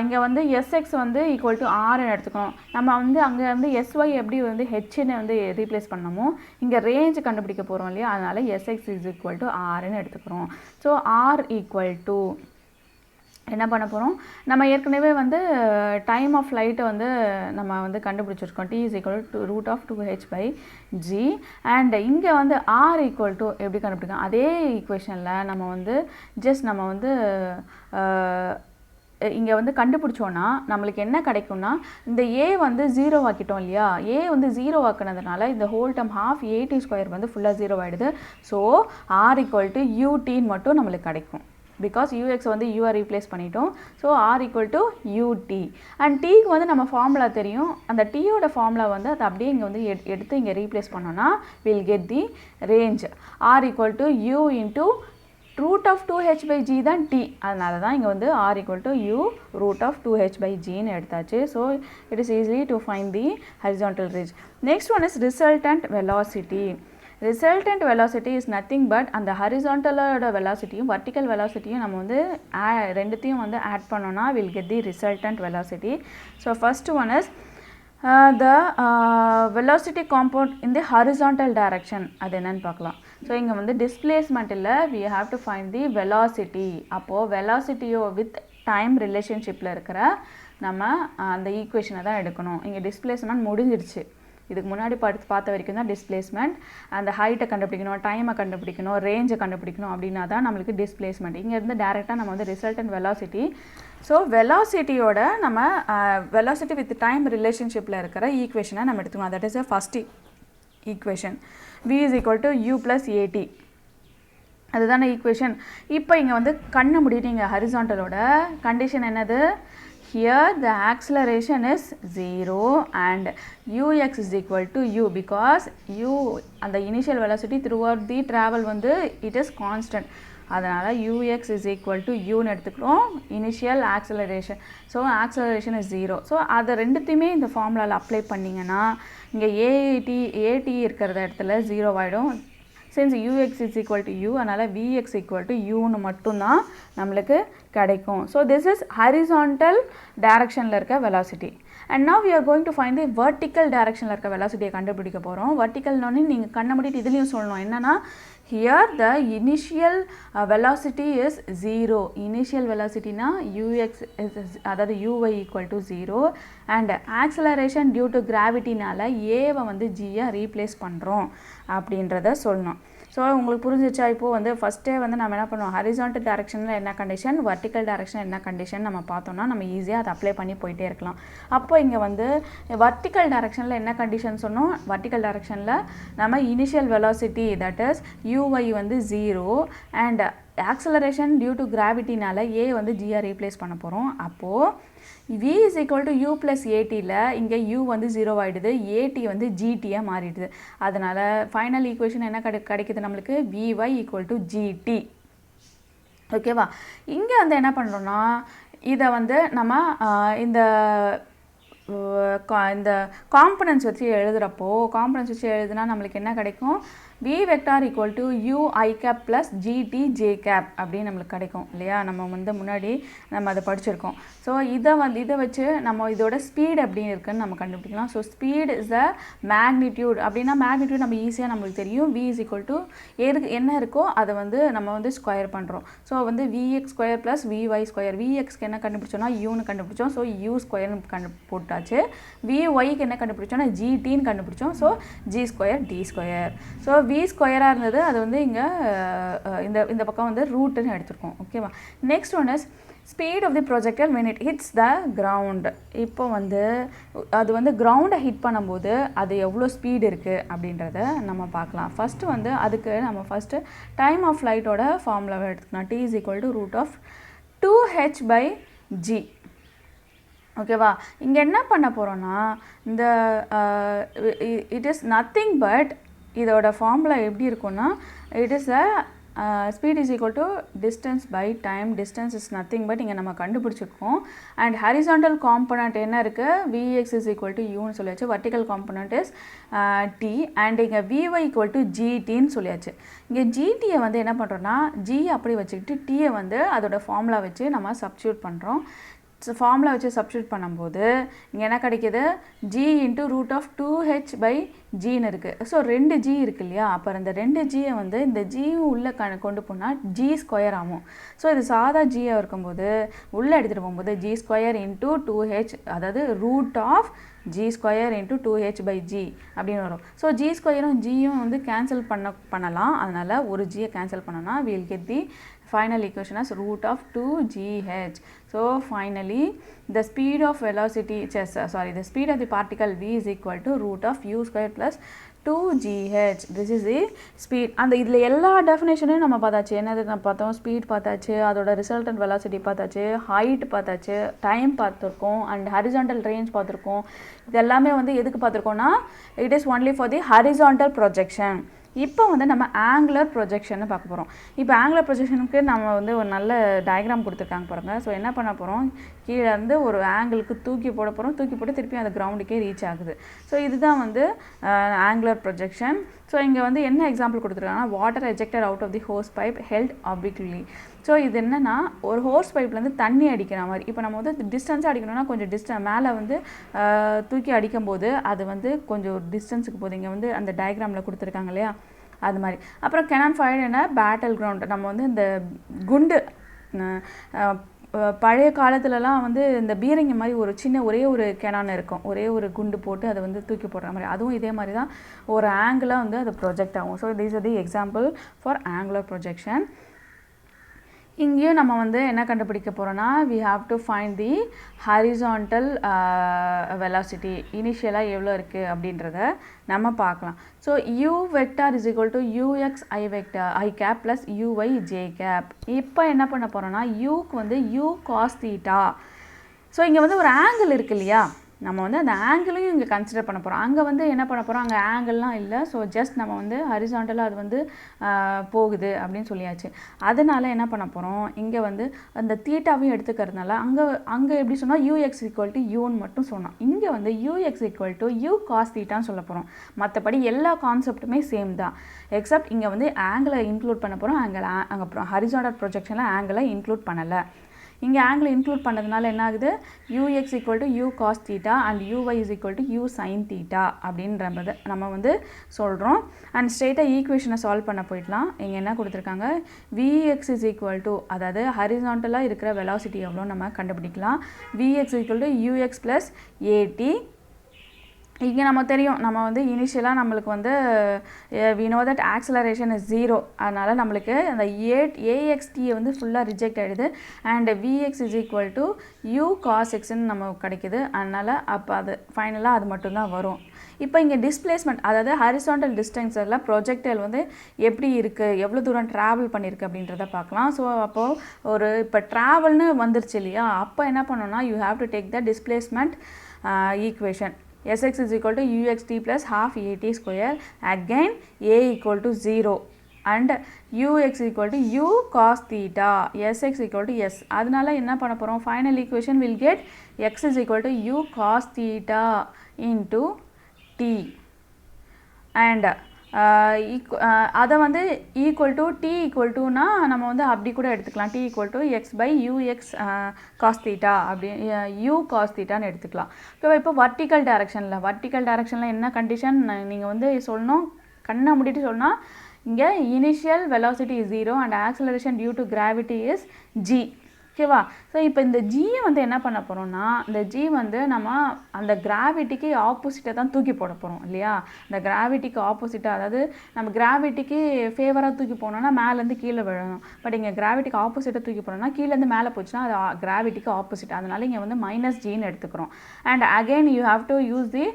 இங்கே வந்து எஸ்எக்ஸ் வந்து ஈக்குவல் டு ஆர்ன்னு எடுத்துக்கணும். நம்ம வந்து அங்கே வந்து எஸ்ஒய் எப்படி வந்து ஹெச்ன்னு வந்து ரீப்ளேஸ் பண்ணமோ இங்கே ரேஞ்ச் கண்டுபிடிக்க போகிறோம் இல்லையா, அதனால் எஸ்எக்ஸ் இஸ் ஈக்குவல் டு ஆர்ன்னு எடுத்துக்கிறோம். ஸோ ஆர் ஈக்குவல் டு என்ன பண்ண போகிறோம், நம்ம ஏற்கனவே வந்து டைம் ஆஃப் ஃப்ளைட்டை வந்து நம்ம வந்து கண்டுபிடிச்சிருக்கோம். T is equal to root of 2h by g. And இங்கே வந்து ஆர் ஈக்குவல் டு எப்படி கண்டுபிடிக்கும், அதே ஈக்குவேஷனில் நம்ம வந்து ஜஸ்ட் நம்ம வந்து இங்கே வந்து கண்டுபிடிச்சோன்னா நம்மளுக்கு என்ன கிடைக்கும்னா, இந்த ஏ வந்து 0 ஆக்கிட்டோம் இல்லையா, ஏ வந்து 0 ஆக்கினதுனால இந்த ஹோல் டம் ஹாஃப் ஏடி ஸ்கொயர் வந்து ஃபுல்லாக 0 ஆகிடுது. ஸோ ஆர் ஈக்குவல் டு யூடின்னு மட்டும் நம்மளுக்கு கிடைக்கும். பிகாஸ் யூஎக்ஸ் வந்து யூஆர் ரீப்ளேஸ் பண்ணிட்டோம். So r equal to u t. And டீக்கு வந்து நம்ம ஃபார்முலா தெரியும், அந்த டீயோட ஃபார்முலா வந்து அதை அப்படியே இங்கே வந்து எடுத்து இங்கே ரீப்ளேஸ் பண்ணோன்னா will get the range. R equal to u into root of 2h by g தான் டி. அதனால தான் இங்கே வந்து r equal to u root of 2h by gன்னு எடுத்தாச்சு. So it is easily to find the horizontal range. Next one is resultant velocity. Resultant velocity is nothing but அந்த ஹரிசாண்டலோட வெலாசிட்டியும் vertical வெலாசிட்டியும் நம்ம வந்து ரெண்டுத்தையும் வந்து ஆட் பண்ணோன்னா will get the resultant velocity. So first one is the velocity component in the horizontal direction. அது என்னன்னு பார்க்கலாம். ஸோ இங்கே வந்து டிஸ்பிளேஸ்மெண்ட் இல்லை, we have to find the velocity. அப்போது வெலாசிட்டியோ வித் டைம் ரிலேஷன்ஷிப்பில் இருக்கிற நம்ம அந்த ஈக்குவேஷனை தான் எடுக்கணும். இங்கே டிஸ்பிளேஸ்மெண்ட் முடிஞ்சிடுச்சு. இதுக்கு முன்னாடி பார்த்த வரைக்கும் தான் டிஸ்பிளேஸ்மெண்ட். அந்த ஹைட்டை கண்டுபிடிக்கணும், டைமை கண்டுபிடிக்கணும், ரேஞ்சை கண்டுபிடிக்கணும் அப்படின்னா தான் நம்மளுக்கு டிஸ்பிளேஸ்மெண்ட். இங்கேருந்து டேரெக்டாக நம்ம வந்து ரிசல்டன்ட் வெலாசிட்டி. ஸோ வெலாசிட்டியோட நம்ம வெலாசிட்டி வித் டைம் ரிலேஷன்ஷிப்பில் இருக்கிற ஈக்குவேஷனை நம்ம எடுத்துக்கணும். That is a first equation. v is equal to u plus at. அதுதான ஈக்குவேஷன். இப்போ இங்கே வந்து கண்ணை மூடிட்டு இங்கே ஹரிசாண்டலோட கண்டிஷன் என்னது, here the acceleration is 0 and ux is equal to u because u and the initial velocity throughout the travel வந்து it is constant. அதனால் ux is equal to uன்னு எடுத்துக்கிறோம், initial acceleration. So acceleration is 0. So அதை ரெண்டுத்தையுமே இந்த ஃபார்முலாவில் apply பண்ணிங்கன்னா இங்கே at இருக்கிற இடத்துல 0 ஆகிடும். Since ux is equal to u, அதனால் vx equal to uன்னு மட்டும்தான் நம்மளுக்கு கிடைக்கும். ஸோ திஸ் இஸ் ஹரிசாண்டல் டைரக்ஷனில் இருக்க velocity. And now we are going to find the vertical டைரக்ஷனில் இருக்க வெலாசிட்டியை கண்டுபிடிக்க போகிறோம். வெர்டிக்கல்னு நீங்கள் கண்ணை மூடிட்டு இதுலேயும் சொல்லணும் என்னென்னா, here the initial velocity is 0. initial velocity na ux is அதாவது uy equal to 0 and acceleration due to gravity நால a வந்து g ரீப்ளேஸ் பண்ணுறோம் அப்படின்றத சொல்லணும். ஸோ உங்களுக்கு புரிஞ்சிச்சா? இப்போது வந்து ஃபஸ்ட்டே வந்து நம்ம என்ன பண்ணுவோம், ஹரிசாண்டல் டைரக்ஷனில் என்ன கண்டிஷன், வர்டிக்கல் டைரக்ஷன் என்ன கண்டிஷன் நம்ம பார்த்தோம்னா நம்ம ஈஸியாக அதை அப்ளை பண்ணி போயிட்டே இருக்கலாம். அப்போ இங்கே வந்து வர்டிக்கல் டைரக்ஷனில் என்ன கண்டிஷன் சொன்னோம், வர்டிக்கல் டைரக்ஷனில் நம்ம initial velocity that is uy வந்து 0 அண்ட் ஆக்சலரேஷன் டியூ டு கிராவிட்டினால a வந்து g ரீப்ளேஸ் பண்ண போகிறோம். அப்போது v is equal to u plus atல இங்கே u வந்து 0 ஆகிடுது, at வந்து gtயாக மாறிடுது. அதனால் ஃபைனல் ஈக்குவேஷன் என்ன கிடைக்குது நம்மளுக்கு, vy equal to gt. ஓகேவா. இங்கே வந்து என்ன பண்ணுறோன்னா இதை வந்து நம்ம இந்த இந்த காம்பனன்ட்ஸ் வச்சு எழுதுகிறப்போ காம்பனன்ட்ஸ் வச்சு எழுதுனா நம்மளுக்கு என்ன கிடைக்கும், v vector equal to u I cap plus gt j cap அப்படின்னு நம்மளுக்கு கிடைக்கும் இல்லையா. நம்ம வந்து முன்னாடி நம்ம அதை படிச்சிருக்கோம். ஸோ இதை வச்சு நம்ம இதோட ஸ்பீட் அப்படின்னு இருக்குன்னு நம்ம கண்டுபிடிக்கலாம். So speed is the magnitude அப்படின்னா மேக்னிடியூட் நம்ம ஈஸியாக நம்மளுக்கு தெரியும். v இஸ் ஈக்குவல் டு என்ன இருக்கோ அதை வந்து நம்ம வந்து ஸ்கொயர் பண்ணுறோம். ஸோ வந்து vx square plus vy square. vxக்கு என்ன கண்டுபிடிச்சோன்னா யூன்னு கண்டுபிடிச்சோம். ஸோ u ஸ்கொயர்னு போட்டாச்சு. vyக்கு என்ன கண்டுபிடிச்சோன்னா gtன்னு கண்டுபிடிச்சோம். So g square d square. So v ஸ்கொயராக இருந்தது, அது வந்து இங்கே இந்த பக்கம் வந்து ரூட்டுன்னு எடுத்துருக்கோம். ஓகேவா. Next one is speed of the projector when it hits the ground. இப்போ வந்து அது வந்து கிரவுண்டை ஹிட் பண்ணும்போது அது எவ்வளோ ஸ்பீடு இருக்குது அப்படின்றத நம்ம பார்க்கலாம். ஃபஸ்ட்டு வந்து அதுக்கு நம்ம ஃபஸ்ட்டு டைம் ஆஃப் ஃப்ளைட்டோட ஃபார்முலாவை எடுத்துக்கலாம். t is equal to root of 2h/g. ஓகேவா. இங்கே என்ன பண்ண போகிறோன்னா இந்த இட் இஸ் நத்திங் பட் இதோட ஃபார்முலா எப்படி இருக்குன்னா it is speed is equal to distance by time. Distance is nothing but இங்கே நம்ம கண்டுபிடிச்சிருக்கோம். அண்ட் ஹரிசாண்டல் காம்பனண்ட் என்ன இருக்குது, vx இஸ் ஈக்குவல் டு யூன்னு சொல்லியாச்சு. Vertical component is t and இங்கே vy ஈக்குவல் டு gtன்னு சொல்லியாச்சு. இங்கே gtயை வந்து என்ன பண்ணுறோன்னா g அப்படி வச்சுக்கிட்டு tயை வந்து அதோட ஃபார்முலா வச்சு நம்ம சப்ஸ்டியூட் பண்ணுறோம். ஸோ ஃபார்முலா வச்சு சப்ஸ்டியூட் பண்ணும்போது இங்கே என்ன கிடைக்கிது, g இன்ட்டு ரூட் ஆஃப் 2h/gன்னு இருக்குது. ஸோ 2g இருக்குது இல்லையா. அப்போ அந்த 2gயை வந்து இந்த g உள்ளே கொண்டு போனால் g ஸ்கொயர் ஆகும். ஸோ இது சாதா ஜியாக இருக்கும்போது உள்ளே எடுத்துகிட்டு போகும்போது g ஸ்கொயர் இன்ட்டு 2h, அதாவது root of g square into 2h/g அப்படின்னு வரும். ஸோ g ஸ்கொயரும் ஜியும் வந்து கேன்சல் பண்ணலாம். அதனால் ஒரு ஜியை கேன்சல் பண்ணோன்னா we'll get the final equation as root of 2gh. So finally the speed of velocity the speed of the particle v is equal to root of u square plus 2gh. This is the speed. அந்த இதில் எல்லா டெஃபினேஷனையும் நம்ம பார்த்தாச்சு. என்னது நம்ம பார்த்தோம், speed பார்த்தாச்சு, அதோட ரிசல்டன்ட் வெலாசிட்டி பார்த்தாச்சு, ஹைட் பார்த்தாச்சு, டைம் பார்த்துருக்கோம், அண்ட் ஹரிசாண்டல் ரேஞ்ச் பார்த்துருக்கோம். இது எல்லாமே வந்து எதுக்கு பார்த்துருக்கோன்னா it is only for the horizontal projection. இப்போ வந்து நம்ம ஆங்குலர் ப்ரொஜெக்ஷனை பார்க்க போகிறோம். இப்போ ஆங்குலர் ப்ரொஜெக்ஷனுக்கு நம்ம வந்து ஒரு நல்ல டயக்ராம் கொடுத்துருக்காங்க பாருங்கள். ஸோ என்ன பண்ண போகிறோம், கீழே இருந்து ஒரு ஆங்கிளுக்கு தூக்கி போட போகிறோம். தூக்கி போட்டு திருப்பி அந்த கிரவுண்டுக்கே ரீச் ஆகுது. ஸோ இதுதான் வந்து ஆங்குலர் ப்ரொஜெக்ஷன். ஸோ இங்கே வந்து என்ன எக்ஸாம்பிள் கொடுத்துருக்காங்கன்னா water ejected out of the hose pipe held obliquely. So இது என்னென்னா ஒரு ஹோஸ் பைப்லேருந்து தண்ணி அடிக்கிற மாதிரி. இப்போ நம்ம வந்து டிஸ்டன்ஸாக அடிக்கணும்னா கொஞ்சம் மேலே வந்து தூக்கி அடிக்கும்போது அது வந்து கொஞ்சம் டிஸ்டன்ஸுக்கு போகுது. இங்கே வந்து அந்த டயக்ராமில் கொடுத்துருக்காங்க இல்லையா, அது மாதிரி. அப்புறம் கேனான் ஃபயர்ட் என்ன பேட்டில் கிரவுண்ட். நம்ம வந்து இந்த குண்டு பழைய காலத்துலலாம் வந்து இந்த பீரங்கி மாதிரி ஒரு சின்ன ஒரே ஒரு கேனான் இருக்கும், ஒரே ஒரு குண்டு போட்டு அதை வந்து தூக்கி போடுற மாதிரி. அதுவும் இதே மாதிரி தான் ஒரு ஆங்கிளாக வந்து அது ப்ரொஜெக்ட் ஆகும். So these are the example for angular projection. இங்கேயும் நம்ம வந்து என்ன கண்டுபிடிக்க போகிறோன்னா we have to find the horizontal velocity. இனிஷியலாக எவ்வளோ இருக்குது அப்படின்றத நம்ம பார்க்கலாம். So u vector is equal to ux I vector I cap plus uy j cap. இப்போ என்ன பண்ண போகிறோன்னா uக்கு வந்து u cos theta. ஸோ இங்கே வந்து ஒரு ஆங்கிள் இருக்குது இல்லையா, நம்ம வந்து அந்த ஆங்கிளையும் இங்கே கன்சிடர் பண்ண போகிறோம். அங்கே வந்து என்ன பண்ண போகிறோம், அங்கே ஆங்கிள்லாம் இல்லை. ஸோ ஜஸ்ட் நம்ம வந்து ஹரிசாண்டலாக அது வந்து போகுது அப்படின்னு சொல்லியாச்சு. அதனால் என்ன பண்ண போகிறோம், இங்கே வந்து அந்த தீட்டாவையும் எடுத்துக்கிறதுனால அங்கே எப்படி சொன்னால் யூஎக்ஸ் ஈக்குவல் டு யூன்னு மட்டும் சொன்னோம். இங்கே வந்து u x equal to u cos தீட்டான்னு சொல்ல போகிறோம். மற்றபடி எல்லா கான்செப்ட்டுமே சேம் தான், எக்ஸப்ட் இங்கே வந்து ஆங்கிளை இன்க்ளூட் பண்ண போகிறோம். அங்கே ஹரிசாண்டல் ப்ரொஜெக்ஷனில் ஆங்கிளை இன்க்ளூட் பண்ணலை. இங்கே ஆங்கிள் இன்க்ளூட் பண்ணதுனால என்ன ஆகுது, ux equal to u cos theta and uy is equal to u sine theta அப்படின்றத நம்ம வந்து சொல்கிறோம். அண்ட் ஸ்ட்ரெயிட்டாக ஈக்குவேஷனை சால்வ் பண்ண போயிடலாம். இங்கே என்ன கொடுத்துருக்காங்க, vx இஸ் ஈக்குவல் டு, அதாவது ஹரிசாண்டலாக இருக்கிற வெலாசிட்டி எவ்வளோ நம்ம கண்டுபிடிக்கலாம். vx equal to ux plus at. இங்கே நம்ம தெரியும், நம்ம வந்து இனிஷியலாக நம்மளுக்கு வந்து we know that acceleration is 0. அதனால் நம்மளுக்கு அந்த axtயை வந்து ஃபுல்லாக ரிஜெக்ட் ஆகிடுது. And vx is equal to u cos xன்னு நம்ம கிடைக்குது. அதனால் அப்போ அது ஃபைனலாக அது மட்டும்தான் வரும். இப்போ இங்கே டிஸ்பிளேஸ்மெண்ட், அதாவது ஹரிசாண்டல் டிஸ்டன்ஸில் ப்ரொஜெக்டைல் வந்து எப்படி இருக்குது, எவ்வளோ தூரம் ட்ராவல் பண்ணியிருக்கு அப்படின்றத பார்க்கலாம். ஸோ அப்போது இப்போ ட்ராவல்னு வந்துருச்சு இல்லையா, அப்போ என்ன பண்ணோன்னா you have to take the displacement equation. Sx is equal to uxt plus half at square. Again a equal to 0. and ux equal to u cos theta, sx equal to s. அதனால என்ன பண்ண போகிறோம், final equation will get x is equal to u cos theta into t and அதை வந்து equal to t equal to நம்ம வந்து அப்படி கூட எடுத்துக்கலாம், t equal to x by u x cos theta அப்படி யூ காஸ் தீட்டான்னு எடுத்துக்கலாம். ஓகேவா. இப்போ வர்டிக்கல் டைரக்ஷனில் என்ன கண்டிஷன் நீங்கள் வந்து சொல்லணும், கண்ணை மூடிட்டு சொல்லணும், இங்கே initial velocity is 0 and acceleration due to gravity is g. ஓகேவா. ஸோ இப்போ இந்த ஜியை வந்து என்ன பண்ண போகிறோம்னா, இந்த ஜி வந்து நம்ம அந்த கிராவிட்டிக்கு ஆப்போசிட்டை தான் தூக்கி போட போகிறோம் இல்லையா. இந்த கிராவிட்டிக்கு ஆப்போசிட்டாக, அதாவது நம்ம கிராவிட்டிக்கு ஃபேவராக தூக்கி போனோம்னா மேலேருந்து கீழே விழணும். பட் இங்கே கிராவிட்டிக்கு ஆப்போசிட்டாக தூக்கி போனோம்னா கீழேருந்து மேலே போச்சுன்னா அது கிராவிட்டிக்கு ஆப்போசிட். அதனால இங்கே வந்து மைனஸ் ஜின்னு எடுத்துக்கிறோம். And again you have to use the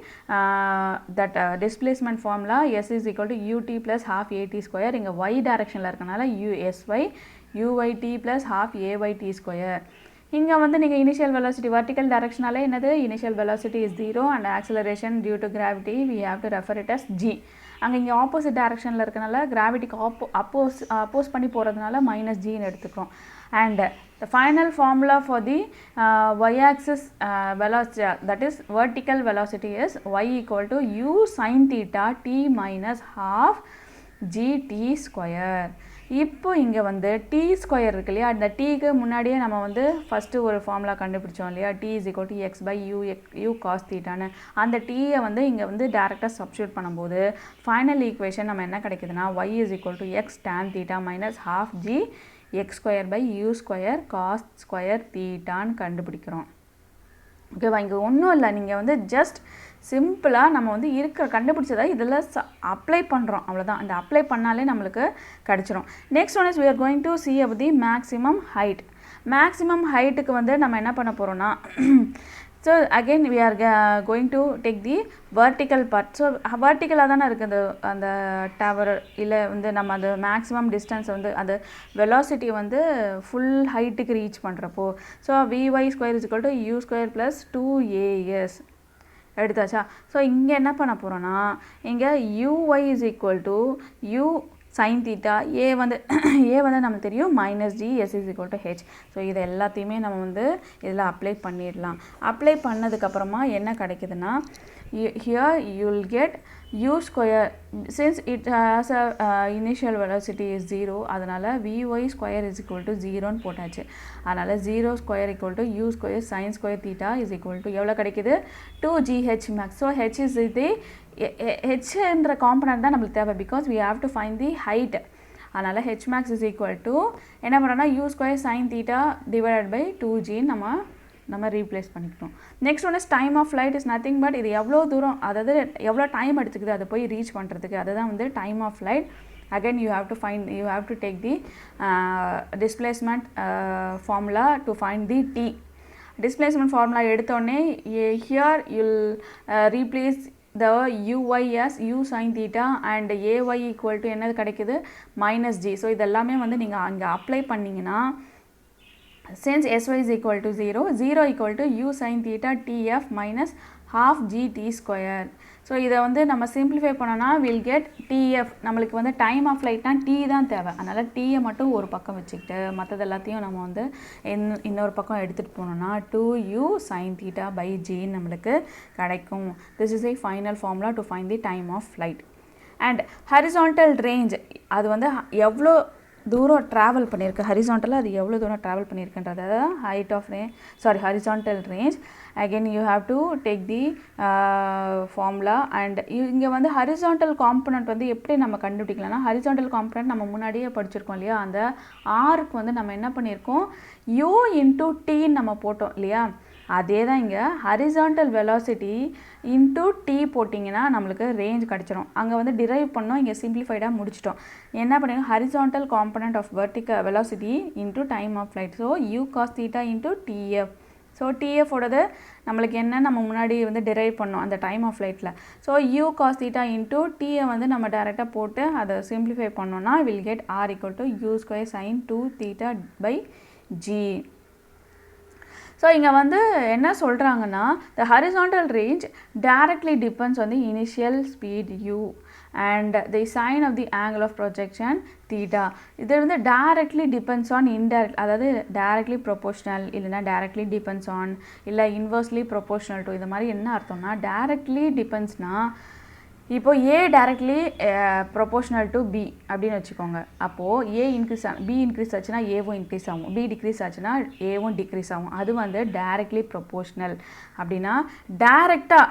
that displacement formula s is equal to u t plus half a t square. இங்கே ஒய் டைரக்ஷனில் இருக்கனால யூஎஸ்ஒய் uyt plus half ayt square. இங்கே வந்து நீங்கள் இனிஷியல் வெலாசிட்டி வர்டிக்கல் டைரக்ஷனாலே என்னது, initial velocity is 0 and acceleration due to gravity we have to refer it as g. அங்கே இங்கே ஆப்போசிட் டைரக்ஷனில் இருக்கனால கிராவிட்டிக்கு அப்போஸ் பண்ணி போகிறதுனால மைனஸ் ஜின்னு எடுத்துக்கிறோம். And the final formula for the y-axis velocity, that is vertical velocity, is y equal to u sin theta t minus half gt square. இப்போ இங்கே வந்து டி ஸ்கொயர் இருக்கு இல்லையா, அந்த டீக்கு முன்னாடியே நம்ம வந்து ஃபஸ்ட்டு ஒரு ஃபார்முலா கண்டுபிடிச்சோம் இல்லையா, t is equal to x by u cos தீட்டான்னு. அந்த டீயை வந்து இங்கே வந்து டேரெக்டாக சப்ஸ்டியூட் பண்ணும்போது ஃபைனல் ஈக்குவேஷன் நம்ம என்ன கிடைக்குதுன்னா, y is equal to x tan theta minus half g x square by u square cos square தீட்டான்னு கண்டுபிடிக்கிறோம். ஓகேவா. இங்கே ஒன்றும் இல்லை, நீங்கள் வந்து ஜஸ்ட் சிம்பிளாக நம்ம வந்து கண்டுபிடிச்சதை இதில் அப்ளை பண்ணுறோம், அவ்வளோதான். அந்த அப்ளை பண்ணாலே நம்மளுக்கு கிடச்சிரும். Next one is we are going to see about the maximum height. Maximum ஹைட்டுக்கு வந்து நம்ம என்ன பண்ண போகிறோன்னா, so again we are going to take the vertical part. So வெர்டிக்கலாக தானே இருக்குது அந்த டவர், இல்லை வந்து நம்ம அந்த மேக்ஸிமம் டிஸ்டன்ஸ் வந்து அந்த வெலாசிட்டி வந்து ஃபுல் ஹைட்டுக்கு ரீச் பண்ணுறப்போ, so vy square is equal to u square plus 2as எடுத்தாச்சா. ஸோ இங்கே என்ன பண்ண போகிறோன்னா, இங்கே uy is equal to u sine theta, a வந்து நமக்கு தெரியும் minus g s is equal to h. So இது எல்லாத்தையுமே நம்ம வந்து இதில் அப்ளை பண்ணிடலாம். அப்ளை பண்ணதுக்கப்புறமா என்ன கிடைக்குதுன்னா, here you will get u square, since it has a initial velocity is 0, அதனால் vy square is equal to 0ன்னு போட்டாச்சு. அதனால் 0 square equal to u square sin square theta is equal to எவ்வளோ கிடைக்குது, 2gh max. So h is the ஹெச்ன்ற component தான் நம்மளுக்கு தேவை, because we have to find the height. அதனால் h max is equal to என்ன பண்ணுறோன்னா u square sin theta divided by 2g நம்ம ரீப்ளேஸ் பண்ணிக்கணும். Next one is time of flight is nothing but இது எவ்வளோ தூரம், அதாவது எவ்வளோ டைம் எடுத்துக்குது அதை போய் ரீச் பண்ணுறதுக்கு, அதுதான் வந்து time of flight. Again you have to take the displacement formula to find the t. displacement formula எடுத்தோடனே here you'll replace the uy as u sin theta and ay equal to என்னது கிடைக்குது, minus G. So இதெல்லாமே வந்து நீங்கள் அங்கே apply பண்ணிங்கன்னா, since sy is equal to 0, 0 equal to u sin theta tf minus half gt square. So இதை வந்து நம்ம சிம்பிளிஃபை பண்ணோன்னா வில் கெட் டிஎஃப். நம்மளுக்கு வந்து டைம் ஆஃப் ஃப்ளைட்னா டி தான் தேவை, அதனால் டீயை மட்டும் ஒரு பக்கம் வச்சுக்கிட்டு மற்றது எல்லாத்தையும் நம்ம வந்து இன்னொரு பக்கம் எடுத்துகிட்டு போனோம்னா 2u sin theta by g நம்மளுக்கு கிடைக்கும். This is a final formula to find the time of flight. and horizontal range, அது வந்து எவ்வளோ தூரம் ட்ராவல் பண்ணியிருக்கு, ஹரிசாண்டலாக அது எவ்வளோ தூரம் ட்ராவல் பண்ணியிருக்குன்றது height of horizontal range. Again you have to take the formula. And இங்கே வந்து ஹரிசாண்டல் காம்பனண்ட் வந்து எப்படி நம்ம கண்டுபிடிக்கலாம்னா, ஹரிசாண்டல் காம்பனண்ட் நம்ம முன்னாடியே படிச்சிருக்கோம் இல்லையா, அந்த ஆருக்கு வந்து நம்ம என்ன பண்ணியிருக்கோம், u இன்டூ டீன்னு நம்ம போட்டோம் இல்லையா, அதே தான் இங்கே ஹரிசாண்டல் வெலாசிட்டி இன்டூ டி போட்டிங்கன்னா நம்மளுக்கு ரேஞ்ச் கிடச்சிரும். அங்கே வந்து டிரைவ் பண்ணோம், இங்கே சிம்பிளிஃபைடாக முடிச்சிட்டோம். என்ன பண்ணிங்க, horizontal component of vertical velocity into time of flight. So u cos theta into t f. So டிஎஃபோடது நம்மளுக்கு என்ன நம்ம முன்னாடி வந்து டிரைவ் பண்ணோம் அந்த டைம் ஆஃப் ஃப்ளைட்டில். So u cos theta into டியை வந்து நம்ம டேரெக்டாக போட்டு அதை சிம்பிளிஃபை பண்ணோன்னா will get r equal to u square sine 2 theta by g. So இங்கே வந்து என்ன சொல்கிறாங்கன்னா, the horizontal range directly depends on the initial speed u and the sign of the angle of projection theta. இது வந்து directly depends on indirect, அதாவது directly proportional இல்லைனா directly depends on இல்லை inversely proportional to. இது மாதிரி என்ன அர்த்தம்னா directly dependsனா இப்போ A directly proportional to B அப்படின்னு வச்சுக்கோங்க. அப்போது A இன்க்ரீஸ் B இன்க்ரீஸ் ஆச்சுன்னா Aவும் இன்க்ரீஸ் ஆகும், B டிக்ரீஸ் ஆச்சுன்னா Aவும் டிக்ரீஸ் ஆகும். அது வந்து directly proportional. அப்படின்னா டைரெக்டாக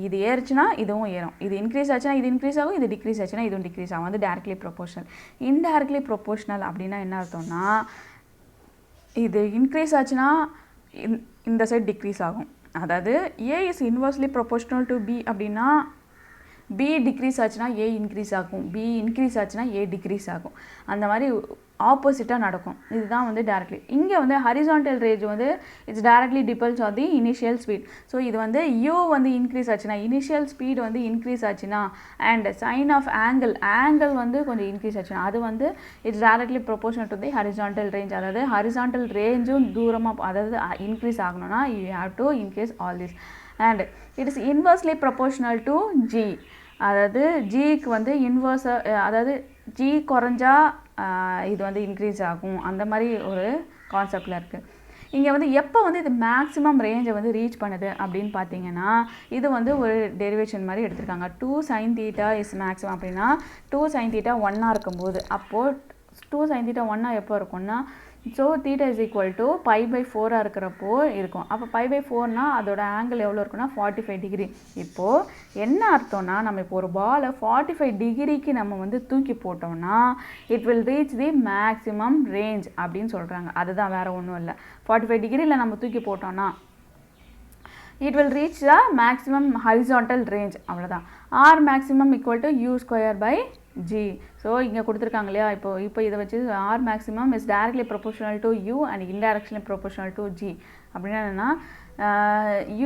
இது ஏறுச்சுன்னா இதுவும் ஏறும், இது இன்க்ரீஸ் ஆச்சுன்னா இது இன்க்ரீஸ் ஆகும், இது டிக்ரீஸ் ஆச்சுன்னா இதுவும் டிக்ரீஸ் ஆகும். அது directly proportional. indirectly proportional அப்படின்னா என்ன அர்த்தம்னா இது இன்க்ரீஸ் ஆச்சுன்னா இந்த சைடு டிக்ரீஸ் ஆகும். அதாவது A is inversely proportional to B அப்படின்னா B டிக்ரீஸ் ஆச்சுன்னா A இன்க்ரீஸ் ஆகும், B இன்க்ரீஸ் ஆச்சுன்னா A டிக்ரீஸ் ஆகும். அந்த மாதிரி ஆப்போசிட்டாக நடக்கும். இதுதான் வந்து டைரக்ட்லி. இங்கே வந்து ஹரிசான்டல் ரேஞ்ச் வந்து it's directly depends on the initial speed. So இது வந்து U வந்து இன்க்ரீஸ் ஆச்சுன்னா இனிஷியல் ஸ்பீட் வந்து இன்க்ரீஸ் ஆச்சுன்னா அண்ட் சைன் ஆஃப் ஆங்கிள் வந்து கொஞ்சம் இன்க்ரீஸ் ஆச்சுன்னா அது வந்து it's directly proportional to the horizontal range. அதாவது ஹரிசான்டல் ரேஞ்சும் தூரமாக அதாவது இன்க்ரீஸ் ஆகணும்னா you have to increase all this. And it is inversely proportional to G. அதாவது ஜிக்கு வந்து இன்வர்ஸாக, அதாவது ஜி குறைஞ்சா இது வந்து இன்க்ரீஸ் ஆகும். அந்த மாதிரி ஒரு கான்செப்டில் இருக்குது. இங்கே வந்து எப்போ வந்து இது மேக்ஸிமம் ரேஞ்சை வந்து ரீச் பண்ணுது அப்படின்னு பார்த்தீங்கன்னா இது வந்து ஒரு டெரிவேஷன் மாதிரி எடுத்திருக்காங்க. 2 sin θ இஸ் மேக்ஸிமம் அப்படின்னா 2 sin θ 1 இருக்கும்போது, அப்போது 2 sin θ 1 எப்போ இருக்கும்னா ஸோ θ இஸ் ஈக்குவல் டு π/4 இருக்கிறப்போ இருக்கும். அப்போ π/4னா அதோட ஆங்கிள் எவ்வளோ இருக்குன்னா 45 டிகிரி. இப்போது என்ன அர்த்தம்னா நம்ம இப்போ ஒரு பாலை 45 டிகிரிக்கு நம்ம வந்து தூக்கி போட்டோம்னா it will reach the maximum range அப்படின்னு சொல்கிறாங்க. அதுதான் வேறு ஒன்றும் இல்லை. 45 டிகிரியில் நம்ம தூக்கி போட்டோம்னா it will reach the maximum horizontal range. அவ்வளோதான். R maximum equal to U square by G. So இங்கே கொடுத்துருக்காங்க இல்லையா, இப்போ இதை வச்சு R maximum is directly proportional to U and indirectly proportional to G. அப்படின்னா என்னென்னா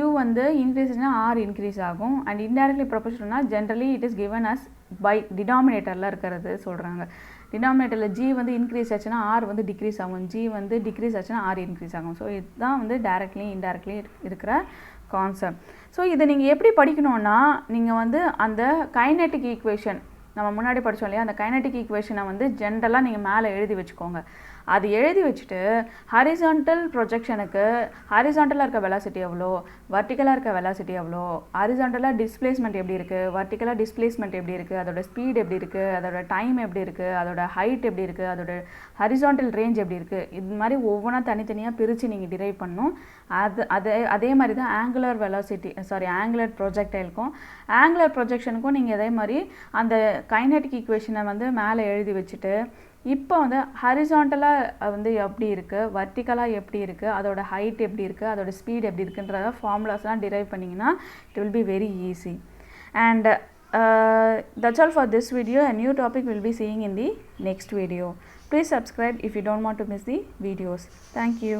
U வந்து இன்க்ரீஸ்னா R இன்க்ரீஸ் ஆகும் அண்ட் இன்டைரக்ட்லி ப்ரொபோர்ஷனல்னா generally it is given as by டினாமினேட்டரில் இருக்கிறது சொல்கிறாங்க. டினாமினேட்டரில் G வந்து இன்க்ரீஸ் ஆச்சுன்னா R வந்து டிக்ரீஸ் ஆகும், G வந்து டிக்ரீஸ் ஆச்சுன்னா R இன்க்ரீஸ் ஆகும். ஸோ இதுதான் வந்து டைரக்ட்லி இன்டைரக்ட்லி இருக்கிற கான்செப்ட். ஸோ இதை நீங்கள் எப்படி படிக்கணும்னா நீங்கள் வந்து அந்த கைனெட்டிக் ஈக்குவேஷன் நம்ம முன்னாடி படித்தோம் இல்லையா, அந்த கைனெட்டிக் ஈக்குவேஷனை வந்து ஜென்ரலாக நீங்கள் மேலே எழுதி வச்சுக்கோங்க. அது எழுதி வச்சுட்டு ஹரிசான்டல் ப்ரொஜெக்ஷனுக்கு ஹரிசான்டலாக இருக்க வெலாசிட்டி எவ்வளோ, வர்டிக்கலாக இருக்க வெலாசிட்டி எவ்வளோ, ஹரிசான்டலாக டிஸ்பிளேஸ்மெண்ட் எப்படி இருக்குது, வர்டிக்கலாக டிஸ்பிளேஸ்மெண்ட் எப்படி இருக்குது, அதோட ஸ்பீட் எப்படி இருக்குது, அதோட டைம் எப்படி இருக்குது, அதோட ஹைட் எப்படி இருக்குது, அதோட ஹரிசான்டல் ரேஞ்ச் எப்படி இருக்குது, இது மாதிரி ஒவ்வொன்றா தனித்தனியாக பிரித்து நீங்கள் டிரைவ் பண்ணணும். அதே மாதிரி தான் ஆங்குலர் வெலாசிட்டி ஆங்குலர் ப்ரொஜெக்டைலுக்கும் ஆங்குலர் ப்ரொஜெக்ஷனுக்கும் நீங்கள் அதே மாதிரி அந்த கைனெட்டிக் ஈக்குவேஷனை வந்து மேலே எழுதி வச்சுட்டு இப்போ வந்து ஹரிசான்டலாக வந்து எப்படி இருக்குது, வர்டிக்கலாக எப்படி இருக்குது, அதோட ஹைட் எப்படி இருக்குது, அதோட ஸ்பீட் எப்படி இருக்குன்றத ஃபார்முலாஸ்லாம் டிரைவ் பண்ணிங்கன்னா it will be very easy. And that's all for this video. A new topic we'll be seeing in the next video. Please subscribe if you don't want to miss the videos. Thank you.